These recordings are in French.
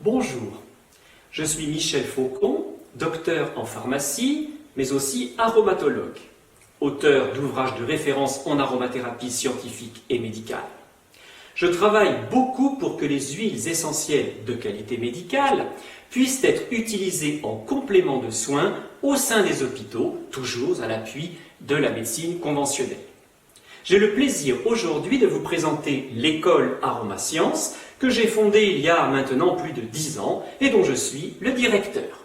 Bonjour, je suis Michel Faucon, docteur en pharmacie, mais aussi aromatologue, auteur d'ouvrages de référence en aromathérapie scientifique et médicale. Je travaille beaucoup pour que les huiles essentielles de qualité médicale puissent être utilisées en complément de soins au sein des hôpitaux, toujours à l'appui de la médecine conventionnelle. J'ai le plaisir aujourd'hui de vous présenter l'école Aromasciences que j'ai fondée il y a maintenant plus de 10 ans et dont je suis le directeur.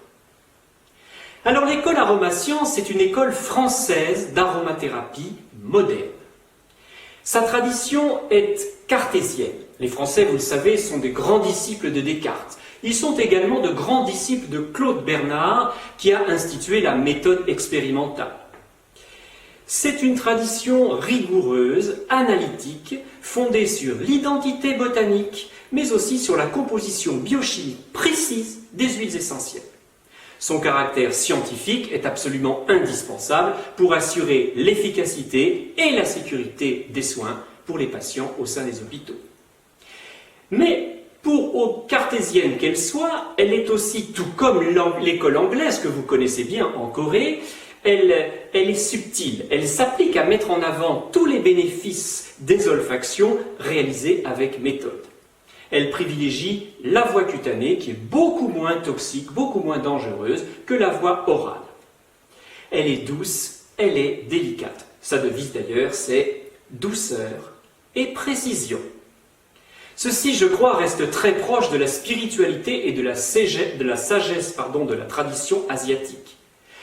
Alors l'école Aromasciences est une école française d'aromathérapie moderne. Sa tradition est cartésienne. Les Français, vous le savez, sont des grands disciples de Descartes. Ils sont également de grands disciples de Claude Bernard qui a institué la méthode expérimentale. C'est une tradition rigoureuse, analytique, fondée sur l'identité botanique, mais aussi sur la composition biochimique précise des huiles essentielles. Son caractère scientifique est absolument indispensable pour assurer l'efficacité et la sécurité des soins pour les patients au sein des hôpitaux. Mais pour cartésienne qu'elle soit, elle est aussi, tout comme l'école anglaise que vous connaissez bien en Corée, elle est subtile, elle s'applique à mettre en avant tous les bénéfices des olfactions réalisées avec méthode. Elle privilégie la voie cutanée qui est beaucoup moins toxique, beaucoup moins dangereuse que la voie orale. Elle est douce, elle est délicate. Sa devise d'ailleurs c'est douceur et précision. Ceci, je crois, reste très proche de la spiritualité et de la sagesse de la tradition asiatique.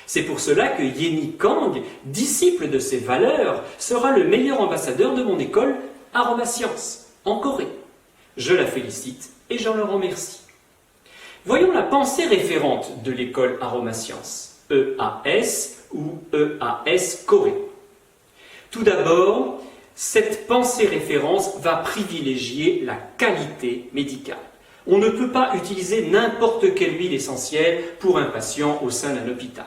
C'est pour cela que Yenny Kang, disciple de ces valeurs, sera le meilleur ambassadeur de mon école Aromasciences en Corée. Je la félicite et j'en le remercie. Voyons la pensée référente de l'école Aromasciences, EAS ou EAS Corée. Tout d'abord, cette pensée référence va privilégier la qualité médicale. On ne peut pas utiliser n'importe quelle huile essentielle pour un patient au sein d'un hôpital.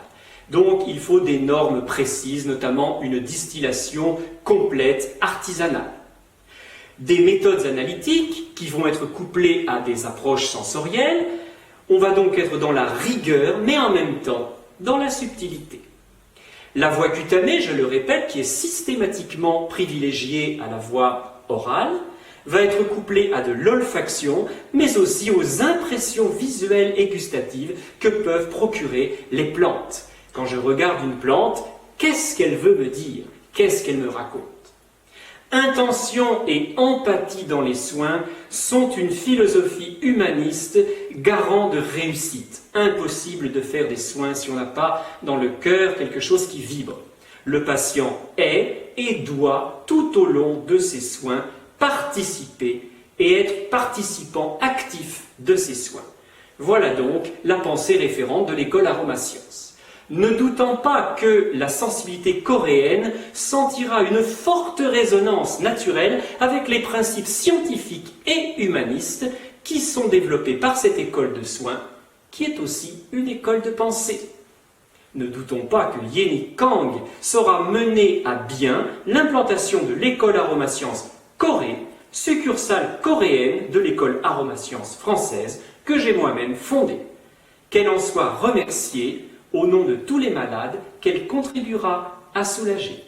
Donc il faut des normes précises, notamment une distillation complète, artisanale. Des méthodes analytiques qui vont être couplées à des approches sensorielles. On va donc être dans la rigueur, mais en même temps dans la subtilité. La voie cutanée, je le répète, qui est systématiquement privilégiée à la voie orale, va être couplée à de l'olfaction, mais aussi aux impressions visuelles et gustatives que peuvent procurer les plantes. Quand je regarde une plante, qu'est-ce qu'elle veut me dire? Qu'est-ce qu'elle me raconte? Intention et empathie dans les soins sont une philosophie humaniste garant de réussite. Impossible de faire des soins si on n'a pas dans le cœur quelque chose qui vibre. Le patient est et doit tout au long de ses soins participer et être participant actif de ses soins. Voilà donc la pensée référente de l'école Aromasciences. Ne doutant pas que la sensibilité coréenne sentira une forte résonance naturelle avec les principes scientifiques et humanistes qui sont développés par cette école de soins, qui est aussi une école de pensée. Ne doutons pas que Yenny Kang saura mener à bien l'implantation de l'école Aromasciences Corée, succursale coréenne de l'école Aromasciences française que j'ai moi-même fondée. Qu'elle en soit remerciée au nom de tous les malades qu'elle contribuera à soulager.